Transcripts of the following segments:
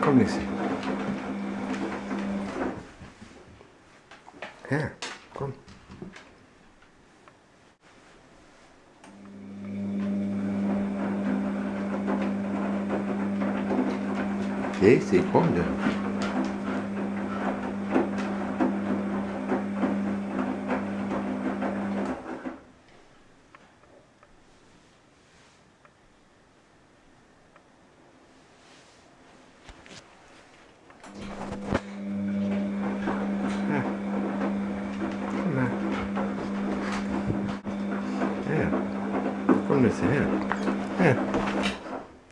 Kom Lizzie. Här, kom. Lizzie, kom du. Här. Kom här. Här. Kom Lizzie, här. Här.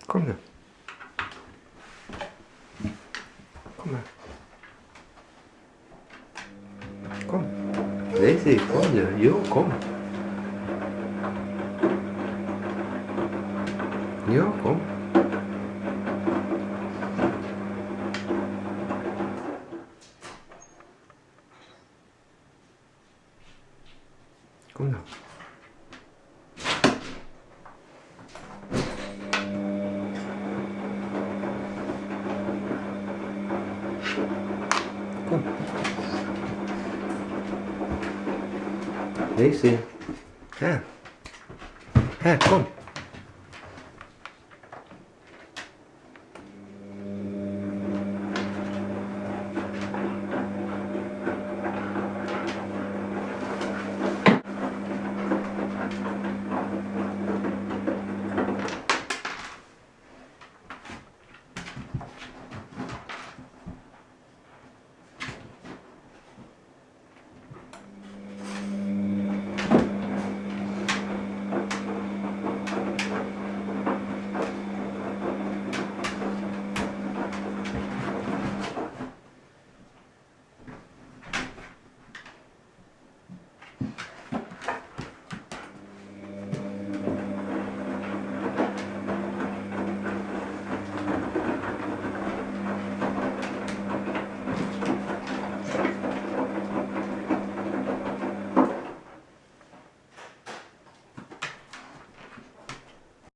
Kom nu. Kom här. Kom. Lizzie, kom nu. Jo, kom. Jo, kom. Kom nu. Kom. Lizzie. Här. Här, kom.